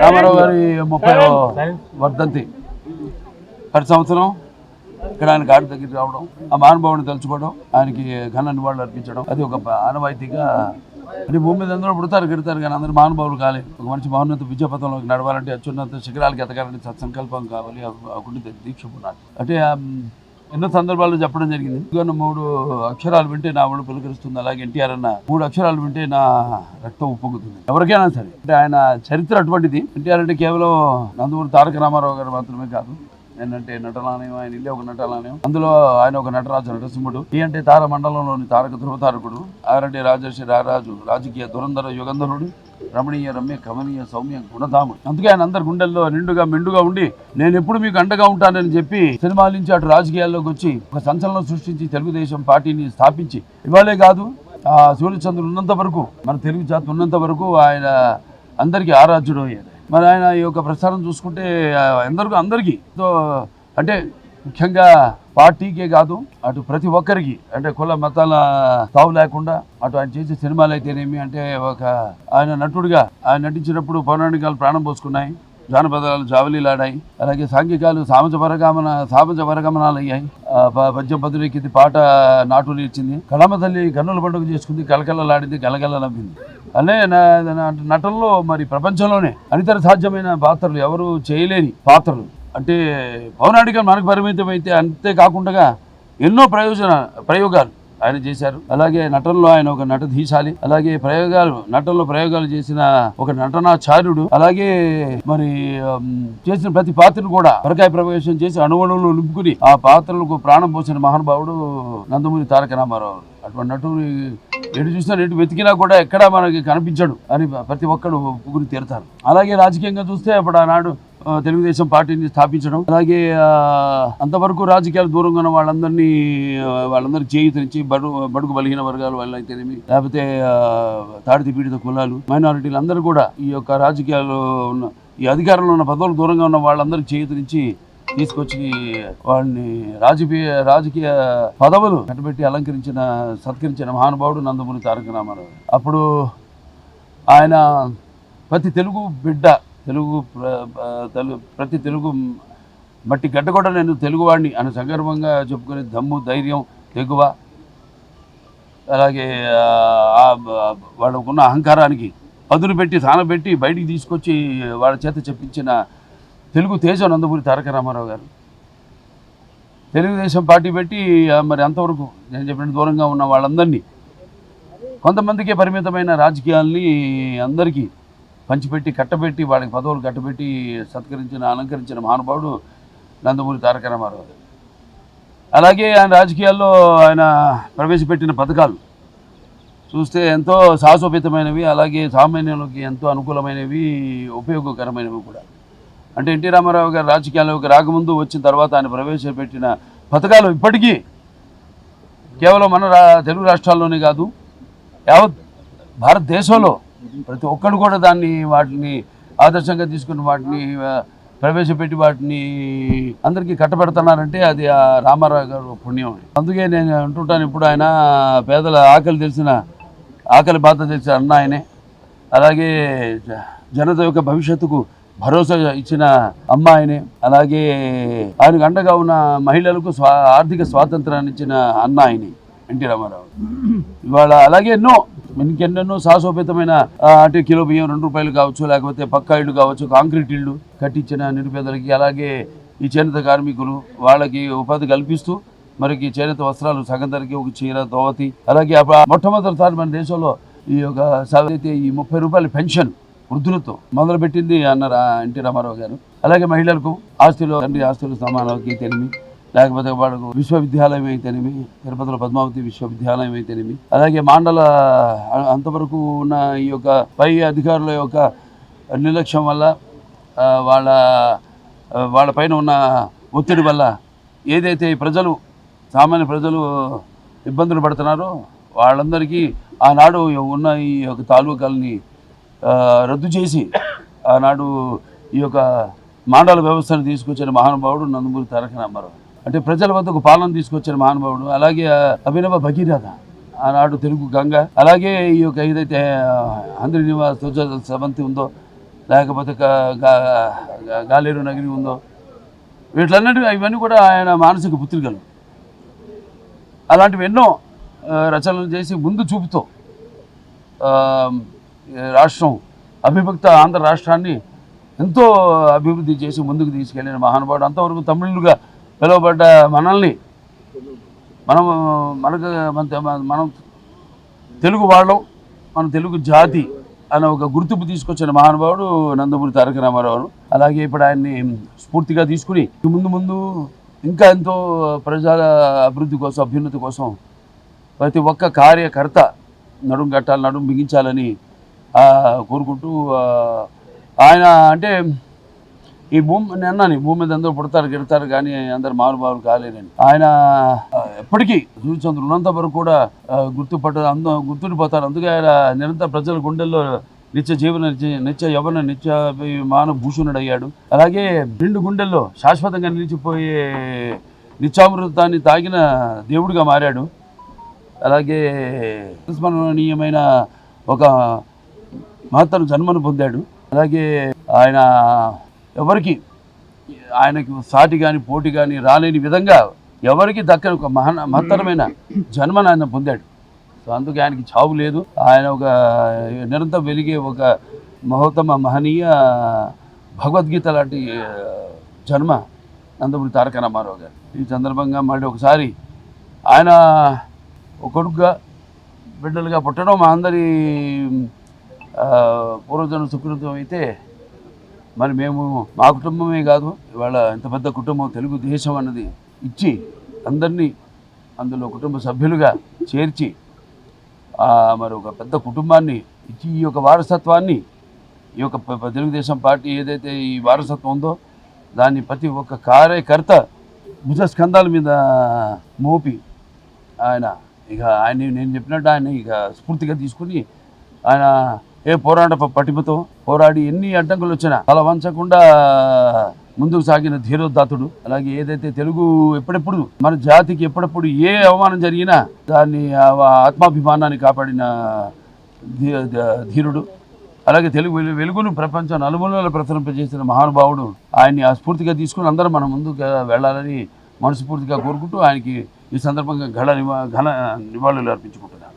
రామారావు గారి 30వ వర్ధంతి ప్రతి సంవత్సరం ఇక్కడ ఆయన గాడి దగ్గరికి రావడం, ఆ మహానుభావుని తలుచుకోవడం, ఆయనకి ఘన నివాళులు అర్పించడం, అది ఒక ఆనవాయితీగా. అంటే భూమి మీద అందరూ పుడతారు గిడతారు కానీ అందరూ మహానుభావులు కాలేదు. ఒక మంచి మహోన్నత విద్యాపథంలోకి నడవాలంటే అత్యున్నత శిఖరాలకి ఎదగాలంటే సత్సంకల్పం కావాలి, అకుండి దీక్ష ఉండాలి. అంటే ఎన్నో సందర్భాల్లో చెప్పడం జరిగింది. 3 అక్షరాలు వింటే నా ఒళ్ళు పులకరిస్తుంది, అలాగే ఎన్టీఆర్ అన్న 3 అక్షరాలు వింటే నా రక్తం ఉప్పొంగుతుంది. ఎవరికైనా సరే అంటే ఆయన చరిత్ర అటువంటిది. ఎన్టీఆర్ అంటే కేవలం నందమూరి తారక రామారావు గారు మాత్రమే కాదు, ఏంటంటే నటనాలయం, ఆయన ఇల్లే ఒక నటనాలయం, అందులో ఆయన ఒక నటరాజు నరసింహుడు. ఈ అంటే తార మండలంలోని తారక ధృవతారకుడు, ఆరంటే రాజర్షి రారాజు, రాజకీయ దురంధర యుగంధరుడు, రమణీయ రమ్య కమనీయ సౌమ్య గుణధాముడు. అందుకే ఆయన అందరి గుండెల్లో నిండుగా మెండుగా ఉండి నేను ఎప్పుడు మీకు అండగా ఉంటానని చెప్పి సినిమాల నుంచి అటు రాజకీయాల్లోకి వచ్చి ఒక సంచలనం సృష్టించి తెలుగుదేశం పార్టీని స్థాపించి ఇవాళే కాదు సూర్యచంద్రుడు ఉన్నంత వరకు, మన తెలుగు జాతి ఉన్నంత వరకు ఆయన అందరికీ ఆరాధ్యుడు అయ్యాడు. మరి ఆయన ఈ యొక్క ప్రస్థానం చూసుకుంటే అందరికీ అంటే ముఖ్యంగా పార్టీకే కాదు అటు ప్రతి ఒక్కరికి, అంటే కుల మతాల తావు లేకుండా అటు ఆయన చేసే సినిమాలు అయితేనేమి, అంటే ఒక ఆయన నటుడిగా ఆయన నటించినప్పుడు పౌరాణికాలు ప్రాణం పోసుకున్నాయి, జానపదాలు జావలీలాడాయి, అలాగే సాంఘికాలు సామజ వరగమనాలు అయ్యాయి, పద్యం పదులెక్కింది, పాట నాటులు ఇచ్చింది, కళమ తల్లి కన్నుల పండుగ చేసుకుంది, కలకలలాడింది, గలగల నవ్వింది. అనే నటనలో మరి ప్రపంచంలోనే అనితర సాధ్యమైన పాత్రలు, ఎవరు చేయలేని పాత్రలు, అంటే పౌరాణికం మనకు పరిమితం అయితే అంతేకాకుండా ఎన్నో ప్రయోగాలు ఆయన చేశారు. అలాగే నటనలో ఆయన ఒక నటధీశాలి, అలాగే నటనలో ప్రయోగాలు చేసిన ఒక నటనాచార్యుడు. అలాగే మరి చేసిన ప్రతి పాత్రను కూడా పరకాయ ప్రవేశం చేసి అణువణువులు నింపుకుని ఆ పాత్రలకు ప్రాణం పోసిన మహానుభావుడు నందమూరి తారక రామారావు. అటువంటి నటుడు ఎటు చూసినా ఎటు వెతికినా కూడా ఎక్కడా మనకి కనిపించడు అని ప్రతి ఒక్కరు ఒప్పుకుని తీరుతారు. అలాగే రాజకీయంగా చూస్తే అప్పుడు ఆనాడు తెలుగుదేశం పార్టీని స్థాపించడం, అలాగే అంతవరకు రాజకీయాలు దూరంగా ఉన్న వాళ్ళందరికీ చేయూతనిచ్చి బడుగు బలహీన వర్గాల వల్ల అయితేనేమి, లేకపోతే తాడిత పీడిత కులాలు, మైనారిటీలు అందరూ కూడా ఈ యొక్క రాజకీయాల్లో ఉన్న ఈ అధికారంలో ఉన్న పదవులు దూరంగా ఉన్న వాళ్ళందరికీ చేయూతనిచ్చి తీసుకొచ్చి వాళ్ళని రాజకీయ పదవులు కట్టబెట్టి సత్కరించిన మహానుభావుడు నందమూరి తారక రామారావు. అప్పుడు ఆయన ప్రతి తెలుగు బిడ్డ, ప్రతి తెలుగు మట్టి గడ్డ కూడా నేను తెలుగువాడిని అని సంగర్వంగా చెప్పుకునే దమ్ము, ధైర్యం, తెగువ, అలాగే వాళ్ళకున్న అహంకారానికి పదును పెట్టి సానబెట్టి బయటికి తీసుకొచ్చి వాళ్ళ చేత చెప్పించిన తెలుగు తేజం నందమూరి తారక రామారావు గారు. తెలుగుదేశం పార్టీ పెట్టి మరి అంతవరకు నేను చెప్పిన దూరంగా ఉన్న వాళ్ళందరినీ, కొంతమందికే పరిమితమైన రాజకీయాల్ని అందరికీ పంచిపెట్టి కట్టబెట్టి వాళ్ళకి పదవులు కట్టబెట్టి అలంకరించిన మహానుభావుడు నందమూరి తారక రామారావు. అలాగే ఆయన రాజకీయాల్లో ఆయన ప్రవేశపెట్టిన పథకాలు చూస్తే ఎంతో సాహసోపేతమైనవి, అలాగే సామాన్యులకి ఎంతో అనుకూలమైనవి, ఉపయోగకరమైనవి కూడా. అంటే ఎన్టీ రామారావు గారు రాజకీయాల్లోకి రాకముందు వచ్చిన తర్వాత ఆయన ప్రవేశపెట్టిన పథకాలు ఇప్పటికీ కేవలం మన తెలుగు రాష్ట్రాల్లోనే కాదు, యావత్ భారతదేశంలో ప్రతి ఒక్కరు కూడా వాటిని ఆదర్శంగా తీసుకుని వాటిని ప్రవేశపెట్టి వాటిని అందరికీ కట్టబెడుతున్నారంటే అది ఆ రామారావు గారు పుణ్యం. అందుకే నేను అంటుంటాను, ఇప్పుడు ఆయన పేదల ఆకలి బాధ తెలిసిన అన్న ఆయనే, అలాగే జనత యొక్క భవిష్యత్తుకు భరోసా ఇచ్చిన అమ్మ ఆయనే, అలాగే ఆయనకు అండగా ఉన్న మహిళలకు ఆర్థిక స్వాతంత్రాన్ని ఇచ్చిన అన్న ఆయనే ఎన్టీ రామారావు. ఇవాళ అలాగే ఇంకెన్నెన్నో సాహసోపేతమైన అంటే కిలో బియ్యం 2 రూపాయలు కావచ్చు, లేకపోతే పక్కా ఇళ్ళు కావచ్చు, కాంక్రీట్ ఇళ్ళు కట్టించిన నిరుపేదలకి, అలాగే ఈ చేనేత కార్మికులు వాళ్ళకి ఉపాధి కల్పిస్తూ మరికి చేనేత వస్త్రాలు సగం ధరకి ఒక చీర, దోవతి, అలాగే మొట్టమొదటిసారి మన దేశంలో ఈ యొక్క ఈ 30 రూపాయల పెన్షన్ వృద్ధులతో మొదలుపెట్టింది అన్నారు ఎన్టీ రామారావు గారు. అలాగే మహిళలకు తండ్రి ఆస్తులు సమానానికి తెలిమి, లేకపోతే వాళ్ళకు విశ్వవిద్యాలయం అయితేనేమి, తిరుపతిలో పద్మావతి విశ్వవిద్యాలయం అయితేనేమి, అలాగే మాండల అంతవరకు ఉన్న ఈ యొక్క పై అధికారుల యొక్క నిర్లక్ష్యం వల్ల వాళ్ళ పైన ఉన్న ఒత్తిడి వల్ల ఏదైతే సామాన్య ప్రజలు ఇబ్బందులు పడుతున్నారో వాళ్ళందరికీ ఆనాడు ఉన్న ఈ యొక్క తాలూకాలని రద్దు చేసి ఆనాడు ఈ యొక్క మాండల వ్యవస్థను తీసుకొచ్చిన మహానుభావుడు నందమూరి తారక రామారావు. అంటే ప్రజల వద్దకు పాలన తీసుకొచ్చిన మహానుభావుడు. అలాగే అభినవ భగీరథ ఆనాడు తెలుగు గంగ, అలాగే ఈ యొక్క ఏదైతే ఆంధ్ర నివాస సమంతి ఉందో లేకపోతే గాలేరు నగిరి ఉందో, వీటిలన్నిటి ఇవన్నీ కూడా ఆయన మానసిక పుత్రికలు. అలాంటివి ఎన్నో రచనలు చేసి ముందు చూపుతో రాష్ట్రం అవిభక్త ఆంధ్ర రాష్ట్రాన్ని ఎంతో అభివృద్ధి చేసి ముందుకు తీసుకెళ్ళిన మహానుభావుడు. అంతవరకు తమిళులుగా పిలువబడ్డ మనల్ని మనం తెలుగు వాళ్ళం, మన తెలుగు జాతి అనే ఒక గుర్తింపు తీసుకొచ్చిన మహానుభావుడు నందమూరి తారక రామారావు. అలాగే ఇప్పుడు ఆయన్ని స్ఫూర్తిగా తీసుకుని ముందు ఇంకా ఎంతో ప్రజల అభివృద్ధి కోసం, అభ్యున్నతి కోసం ప్రతి ఒక్క కార్యకర్త నడుం కట్టాలి, నడుం బిగించాలని కోరుకుంటూ ఆయన అంటే ఈ భూమి మీద అందరూ పుడతారు గెడతారు కానీ అందరు మారుబారు కాలేరని ఆయన ఎప్పటికీ సూర్యచంద్రుడు ఉన్నంత వరకు కూడా గుర్తుండిపోతారు. అందుకే ఆయన నిరంతర ప్రజల గుండెల్లో నిత్య యవన మానవ భూషణుడు అయ్యాడు. అలాగే రెండు గుండెల్లో శాశ్వతంగా నిలిచిపోయే నిత్యామృతాన్ని తాగిన దేవుడిగా మారాడు. అలాగే స్మరణీయమైన ఒక మహత్తర జన్మను పొందాడు. అలాగే ఆయన ఎవరికి ఆయనకు సాటి కానీ పోటీ కానీ రాలేని విధంగా ఎవరికి దక్కని ఒక మహత్తరమైన జన్మను ఆయన పొందాడు. సో అందుకే ఆయనకి చావు లేదు. ఆయన ఒక నిరంతరం వెలిగే ఒక మహనీయ భగవద్గీత లాంటి జన్మ నందమూరి తారక రామారావు గారు. ఈ సందర్భంగా మళ్ళీ ఒకసారి ఆయన ఒక కొడుకుగా బిడ్డలుగా పుట్టడం మా అందరి పూర్వజన్మ సుకృతం అయితే, మరి మేము మా కుటుంబమే కాదు ఇవాళ ఇంత పెద్ద కుటుంబం తెలుగు దేశం అన్నది ఇచ్చి అందరినీ అందులో కుటుంబ సభ్యులుగా చేర్చి మరి ఒక పెద్ద కుటుంబాన్ని ఇచ్చి ఈ యొక్క వారసత్వాన్ని, ఈ యొక్క తెలుగుదేశం పార్టీ ఏదైతే ఈ వారసత్వం ఉందో దాన్ని ప్రతి ఒక్క కార్యకర్త భుజస్కంధాల మీద మోపి నేను చెప్పినట్టు ఆయన ఇక స్ఫూర్తిగా తీసుకుని ఆయన పోరాట పటిమతో పోరాడి ఎన్ని అడ్డంకులు వచ్చినా తల వంచకుండా ముందుకు సాగిన ధీరోదాతుడు. అలాగే ఏదైతే తెలుగు ఎప్పుడెప్పుడు మన జాతికి ఎప్పుడెప్పుడు ఏ అవమానం జరిగినా దాన్ని ఆత్మాభిమానాన్ని కాపాడిన ధీరుడు. అలాగే తెలుగు వెలుగును ప్రపంచం నలుమూలల ప్రసరింపజేసిన మహానుభావుడు. ఆయన్ని ఆ స్ఫూర్తిగా తీసుకుని అందరం మనం ముందుకు వెళ్ళాలని మనస్ఫూర్తిగా కోరుకుంటూ ఆయనకి ఈ సందర్భంగా ఘన నివాళులు అర్పించుకుంటున్నాను.